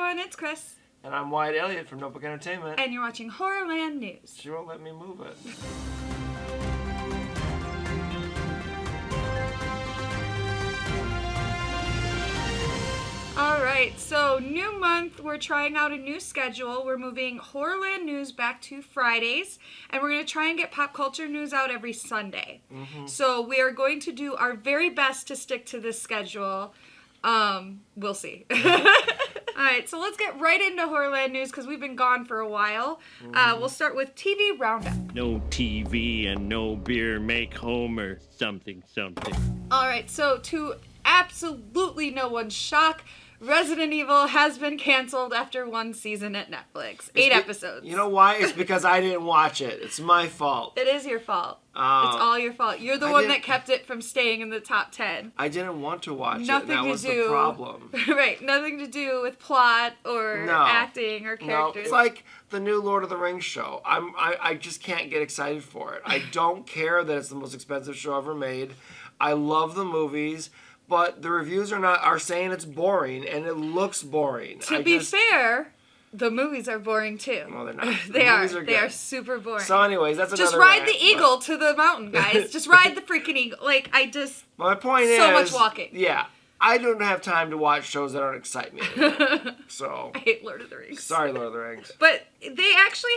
everyone, it's Kris. And I'm Wyatt Elliott from Notebook Entertainment. And you're watching Horrorland News. She won't let me move it. Alright, so new month, we're trying out a new schedule. We're moving Horrorland News back to Fridays, and we're going to try and get pop culture news out every Sunday. Mm-hmm. So we are going to do our very best to stick to this schedule. We'll see. Alright, so let's get right into Horrorland News because we've been gone for a while. We'll start with TV Roundup. No TV and no beer make Homer something. Alright, so to absolutely no one's shock, Resident Evil has been canceled after one season at Netflix. 8 episodes. You know why? It's because I didn't watch it. It's my fault. It is your fault. It's all your fault. You're the one that kept it from staying in the top 10. I didn't want to watch it. That was the problem. Right. Nothing to do with plot or acting or characters. No, it's like the new Lord of the Rings show. I just can't get excited for it. I don't care that it's the most expensive show ever made. I love the movies. But the reviews are saying it's boring, and it looks boring. To be fair, the movies are boring too. No, they're not. They are super boring. So anyways, that's another just ride the eagle to the mountain, guys. Just ride the freaking eagle. Like, my point is... So much walking. Yeah. I don't have time to watch shows that don't excite me anymore. So... I hate Lord of the Rings. Sorry, Lord of the Rings. But they actually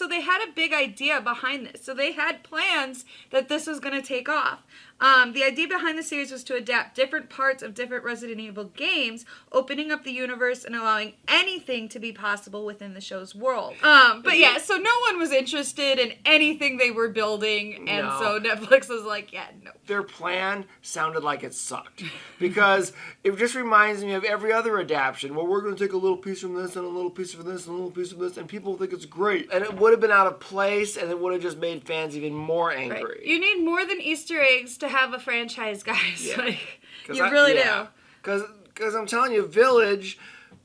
they had a big idea behind this. So they had plans that this was going to take off. The idea behind the series was to adapt different parts of different Resident Evil games, opening up the universe and allowing anything to be possible within the show's world. But yeah, so no one was interested in anything they were building, and so Netflix was like, yeah, no. Their plan sounded like it sucked, because it just reminds me of every other adaptation, where we're going to take a little piece from this, and a little piece from this, and a little piece from this, and people think it's great. And it would have been out of place, and it would have just made fans even more angry. Right. You need more than Easter eggs to have a franchise, guys. Yeah. Like, you really do. Because I'm telling you, Village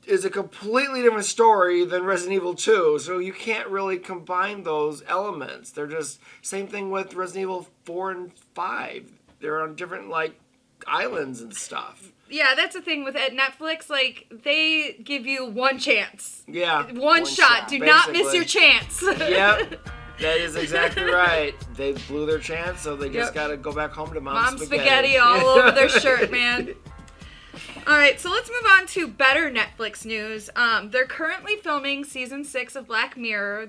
is a completely different story than Resident Evil 2, so you can't really combine those elements. They're just, same thing with Resident Evil 4 and 5. They're on different, islands and stuff. Yeah, that's the thing with Netflix. They give you one chance. Yeah. One shot. Do not miss your chance. Yep. That is exactly right. They blew their chance, so they just got to go back home to Mom's spaghetti all over their shirt, man. All right, so let's move on to better Netflix news. They're currently filming season 6 of Black Mirror.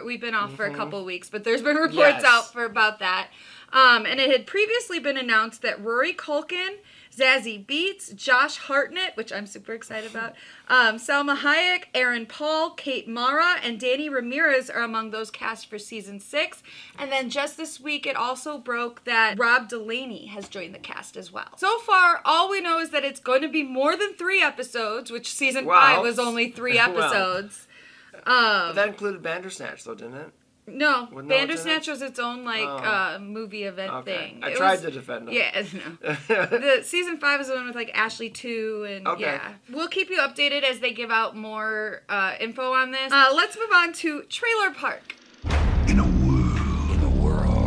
We've been off for a couple of weeks, but there's been reports out about that. And it had previously been announced that Rory Culkin, Zazie Beetz, Josh Hartnett, which I'm super excited about, Salma Hayek, Aaron Paul, Kate Mara, and Danny Ramirez are among those cast for season 6. And then just this week, it also broke that Rob Delaney has joined the cast as well. So far, all we know is that it's going to be more than 3 episodes, which season 5 was only 3 episodes. But that included Bandersnatch, though, didn't it? No, Bandersnatch was its own movie event thing. I tried to defend them. Yeah, no. The season 5 is the one with Ashley 2 and yeah. We'll keep you updated as they give out more info on this. Let's move on to Trailer Park. In a world.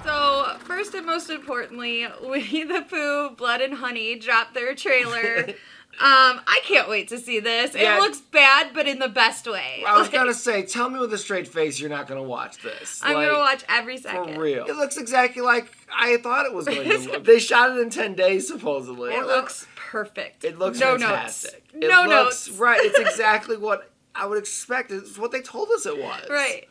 So first and most importantly, Winnie the Pooh, Blood and Honey dropped their trailer. I can't wait to see this. Yeah. It looks bad, but in the best way. I was going to say, tell me with a straight face you're not going to watch this. I'm going to watch every second. For real. It looks exactly like I thought it was going to look. They shot it in 10 days, supposedly. It looks perfect. It looks fantastic. fantastic. No notes. Right. It's exactly what I would expect. It's what they told us it was. Right.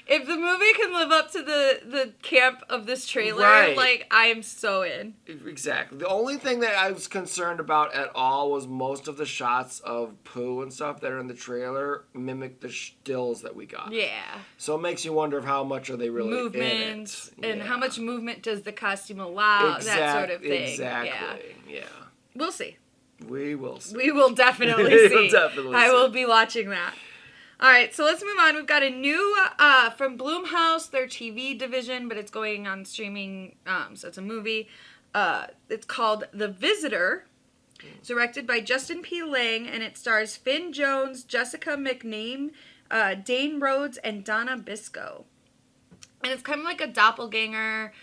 If the movie can live up to the camp of this trailer, I am so in. Exactly. The only thing that I was concerned about at all was most of the shots of Pooh and stuff that are in the trailer mimic the stills that we got. Yeah. So it makes you wonder of how much are they really movement in it. And how much movement does the costume allow, that sort of thing. Exactly. Yeah. We'll see. We will see. We will definitely see. I will be watching that. All right, so let's move on. We've got a new from Blumhouse, their TV division, but it's going on streaming, so it's a movie. It's called The Visitor. It's directed by Justin P. Lang, and it stars Finn Jones, Jessica McName, Dane Rhodes, and Donna Biscoe. And it's kind of like a doppelganger.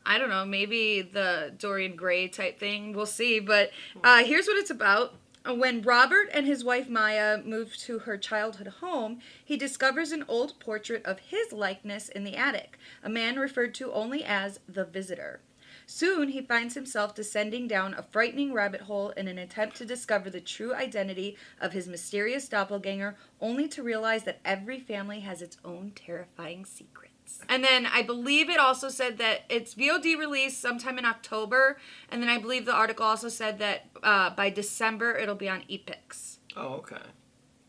I don't know, maybe the Dorian Gray type thing. We'll see. But here's what it's about. When Robert and his wife Maya move to her childhood home, he discovers an old portrait of his likeness in the attic, a man referred to only as the Visitor. Soon, he finds himself descending down a frightening rabbit hole in an attempt to discover the true identity of his mysterious doppelganger, only to realize that every family has its own terrifying secrets. And then I believe it also said that it's VOD release sometime in October, and then I believe the article also said that by December it'll be on Epix. Oh, okay.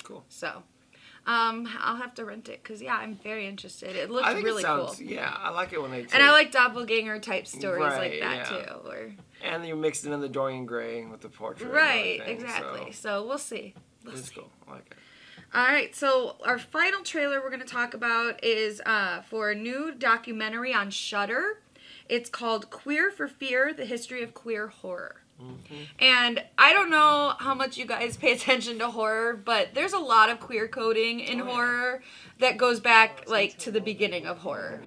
Cool. So, I'll have to rent it because I'm very interested. It looks really cool. Yeah, I like it when they. And I like doppelganger type stories like that too. And you mixed in the Dorian Gray with the portrait. Right, exactly. So we'll see. It's cool. I like it. All right, so our final trailer we're going to talk about is for a new documentary on Shudder. It's called Queer for Fear: The History of Queer Horror. Mm-hmm. And I don't know how much you guys pay attention to horror, but there's a lot of queer coding in horror that goes back to the beginning of horror.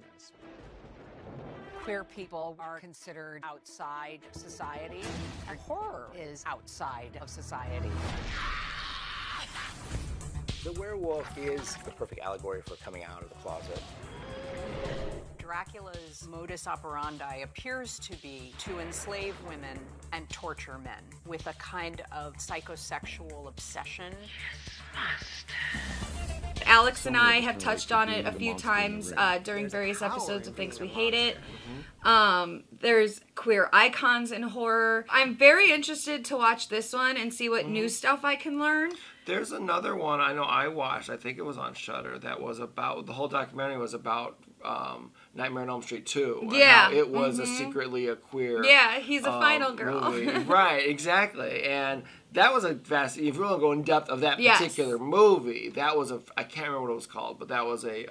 Queer people are considered outside society, and horror is outside of society. The werewolf is the perfect allegory for coming out of the closet. Dracula's modus operandi appears to be to enslave women and torture men with a kind of psychosexual obsession. Alex and I have touched on it a few times during various episodes of Things We Hate It. There's queer icons in horror. I'm very interested to watch this one and see what new stuff I can learn. There's another one I know I watched. I think it was on Shudder. That was about, the whole documentary was about Nightmare on Elm Street 2. Yeah. It was secretly a queer. Yeah, he's a final girl. Movie. Right, exactly. And that was a if you want to go in depth of that particular movie, that was I can't remember what it was called, but that was a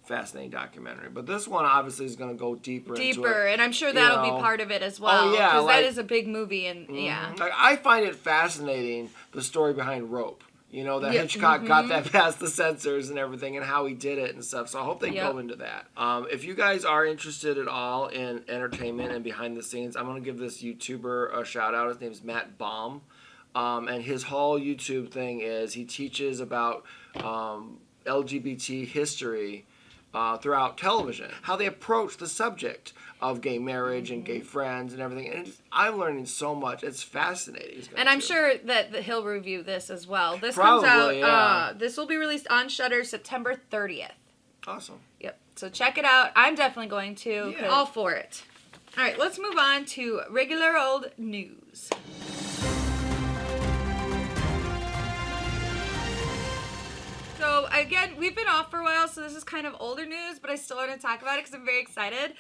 fascinating documentary. But this one obviously is going to go deeper into it. And I'm sure that'll be part of it as well. Oh, yeah. Because that is a big movie, and Like, I find it fascinating, the story behind Rope. You know, that Hitchcock got that past the censors and everything, and how he did it and stuff. So I hope they go into that. If you guys are interested at all in entertainment and behind the scenes, I'm going to give this YouTuber a shout out. His name's Matt Baum. And his whole YouTube thing is he teaches about LGBT history throughout television, how they approach the subject of gay marriage and gay friends and everything. And I'm learning so much. It's fascinating. And I'm sure that he'll review this as well. This Probably, comes out, this will be released on Shudder September 30th. Awesome. Yep. So check it out. I'm definitely going to. Yeah. All for it. All right, let's move on to regular old news. So, again, we've been off for a while, so this is kind of older news, but I still want to talk about it because I'm very excited.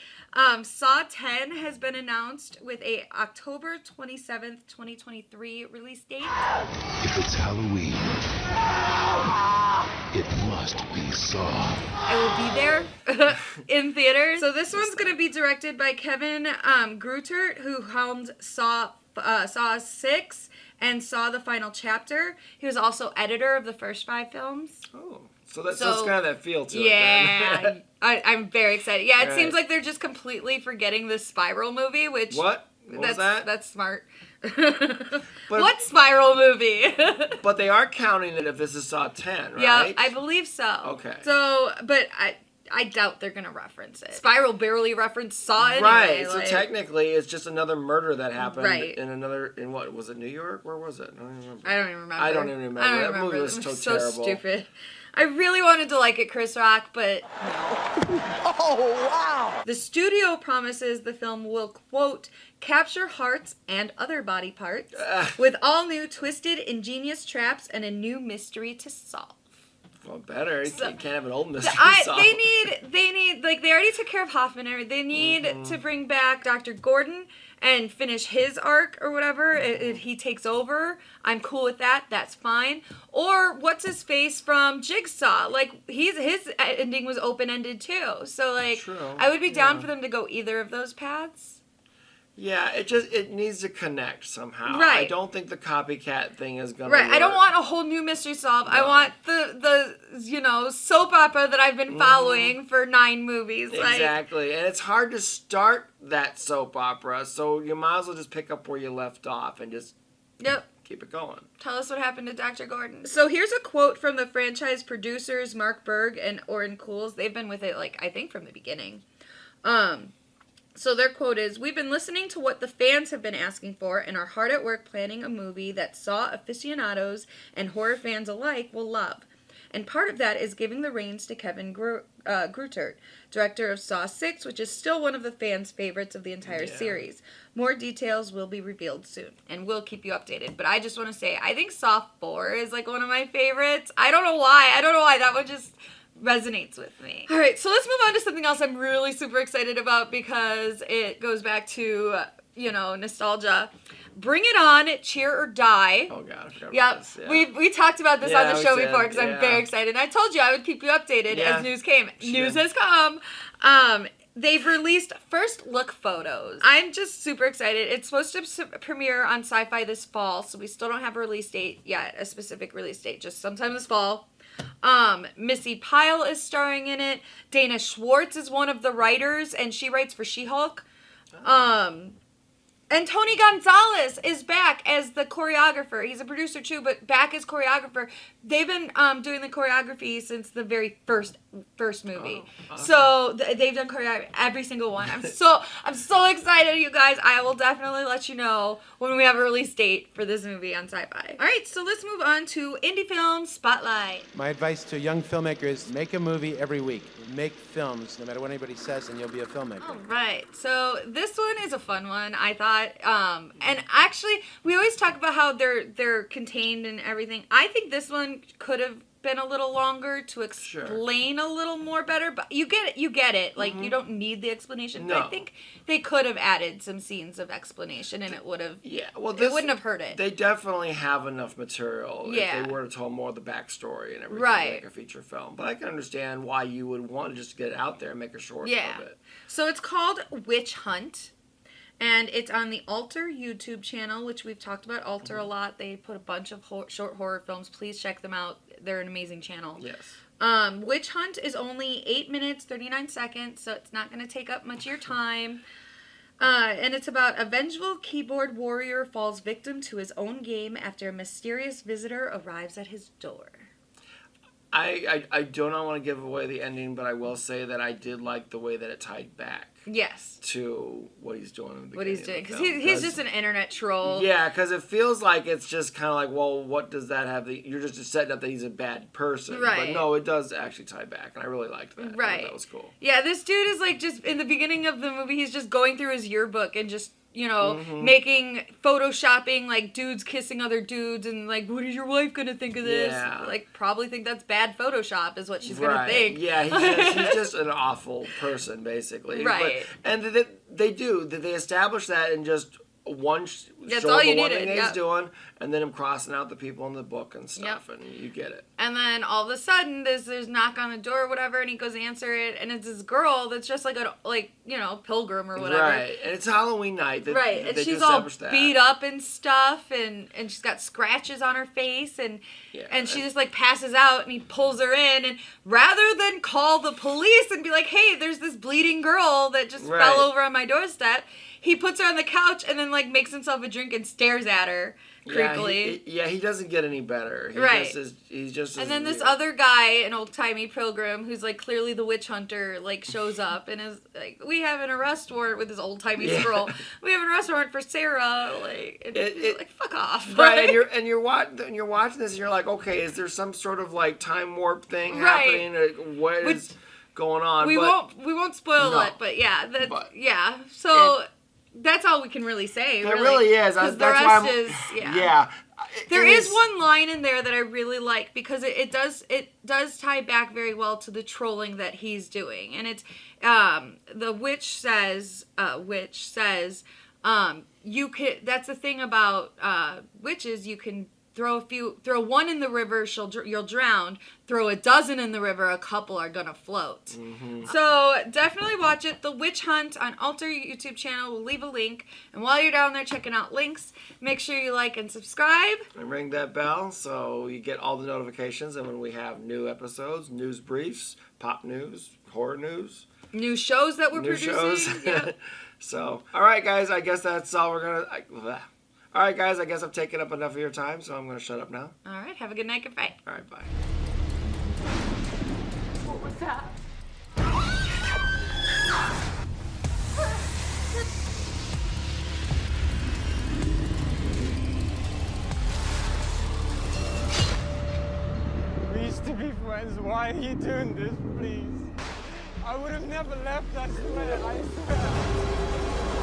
Saw 10 has been announced with a October 27th, 2023 release date. If it's Halloween, it must be Saw. I will be there in theaters. So this one's going to be directed by Kevin Grutert, who helmed Saw 6 and Saw the Final Chapter. He was also editor of the first 5 films. Oh, so that's kind of that feel to it. Yeah, I'm very excited. Yeah, it Right. seems like they're just completely forgetting the Spiral movie, which... What? What was that? That's smart. But, What Spiral movie? But they are counting it if this is Saw 10, right? Yeah, I believe so. Okay. So, but I doubt they're gonna reference it. Spiral barely referenced Saw anyway. Right, so technically it's just another murder that happened in what, was it New York? Where was it? I don't even remember. I don't even remember. That movie was so terrible. Stupid. I really wanted to like it, Chris Rock, but no. Oh, wow! The studio promises the film will, quote, capture hearts and other body parts with all new twisted, ingenious traps and a new mystery to solve. Well, better. You can't have an old mystery solved. They need, like, they already took care of Hoffman. They need to bring back Dr. Gordon and finish his arc or whatever. If he takes over, I'm cool with that. That's fine. Or what's his face from Jigsaw? Like, his ending was open-ended too. So, like, True. I would be down for them to go either of those paths. Yeah, it needs to connect somehow. Right. I don't think the copycat thing is gonna Right. work. I don't want a whole new mystery solved. I want the soap opera that I've been following for 9 movies. Exactly. And it's hard to start that soap opera, so you might as well just pick up where you left off and just keep it going. Tell us what happened to Dr. Gordon. So here's a quote from the franchise producers, Mark Berg and Oren Cools. They've been with it, I think from the beginning. So their quote is, "We've been listening to what the fans have been asking for and are hard at work planning a movie that Saw aficionados and horror fans alike will love. And part of that is giving the reins to Kevin Greutert, director of Saw 6, which is still one of the fans' favorites of the entire series. More details will be revealed soon, and we'll keep you updated. But I just want to say, I think Saw 4 is one of my favorites. I don't know why. That one just resonates with me. All right, so let's move on to something else I'm really super excited about because it goes back to, nostalgia. Bring It On, Cheer or Die. Oh, God, I forgot about this. Yeah. We talked about this on the show we did, before because I'm very excited. And I told you I would keep you updated as news came. News has come. They've released first look photos. I'm just super excited. It's supposed to premiere on Sci-Fi this fall, so we still don't have a release date yet, a specific release date, just sometime this fall. Missy Pyle is starring in it. Dana Schwartz is one of the writers, and she writes for She-Hulk. And Tony Gonzalez is back as the choreographer. He's a producer too, but back as choreographer. They've been doing the choreography since the very first movie. Oh, awesome. So they've done choreography every single one. I'm so excited, you guys. I will definitely let you know when we have a release date for this movie on Sci-Fi. All right, so let's move on to Indie Film Spotlight. My advice to young filmmakers: make a movie every week. Make films, no matter what anybody says, and you'll be a filmmaker. All right. So this one is a fun one, I thought. And actually, we always talk about how they're contained and everything. I think this one could have been a little longer to explain a little more better, but you get it. You don't need the explanation. No. But I think they could have added some scenes of explanation, and it would have. Yeah. Well, it wouldn't have hurt it. They definitely have enough material. Yeah. If they were to tell more of the backstory and everything, like a feature film. But I can understand why you would want to just get it out there and make a short of it. So it's called Witch Hunt. And it's on the Alter YouTube channel, which we've talked about Alter a lot. They put a bunch of short horror films. Please check them out. They're an amazing channel. Yes. Witch Hunt is only 8 minutes, 39 seconds, so it's not going to take up much of your time. And it's about a vengeful keyboard warrior falls victim to his own game after a mysterious visitor arrives at his door. I do not want to give away the ending, but I will say that I did like the way that it tied back. Yes. To what he's doing in the beginning. What he's doing. Because he's just an internet troll. Yeah, because it feels like it's just kind of like, well, what does that have? You're just setting up that he's a bad person. Right. But no, it does actually tie back, and I really liked that. Right. That was cool. Yeah, this dude is just, in the beginning of the movie, he's just going through his yearbook and just, making, photoshopping, dudes kissing other dudes, and, what is your wife gonna think of this? Yeah. Probably think that's bad Photoshop is what she's gonna think. Yeah, he's just an awful person, basically. Right. And they establish that in just one That's show all of you the one needed, thing he's doing, and then him crossing out the people in the book and stuff, and you get it. And then all of a sudden, there's a knock on the door or whatever, and he goes to answer it, and it's this girl that's just pilgrim or whatever. Right, and it's Halloween night. And she's all beat up and stuff, and she's got scratches on her face, and she just passes out, and he pulls her in, and rather than call the police and be like, hey, there's this bleeding girl that just fell over on my doorstep, he puts her on the couch and then makes himself a drink and stares at her creepily. He doesn't get any better. He's just. And then this other guy, an old timey pilgrim, who's clearly the witch hunter, shows up and is we have an arrest warrant with this old timey scroll. We have an arrest warrant for Sarah. Fuck off. Right, and you're watching this and you're like, okay, is there some sort of time warp thing happening? What is going on? We won't spoil it, but yeah. So. That's all we can really say. It really is. Because the rest is, There is one line in there that I really like because it does tie back very well to the trolling that he's doing. And it's, the witch says, you can, that's the thing about witches, you can Throw one in the river, you'll drown. Throw a dozen in the river, a couple are gonna float. So definitely watch it. The Witch Hunt on Alter YouTube channel. We'll leave a link. And while you're down there checking out links, make sure you like and subscribe. And ring that bell so you get all the notifications. And when we have new episodes, news briefs, pop news, horror news, New shows that we're producing. shows. Yep. So, all right, guys. I guess that's all we're gonna. All right, guys. I guess I've taken up enough of your time, so I'm gonna shut up now. All right. Have a good night. Goodbye. All right, bye. What was that? We used to be friends. Why are you doing this, please? I would have never left, I swear, I swear.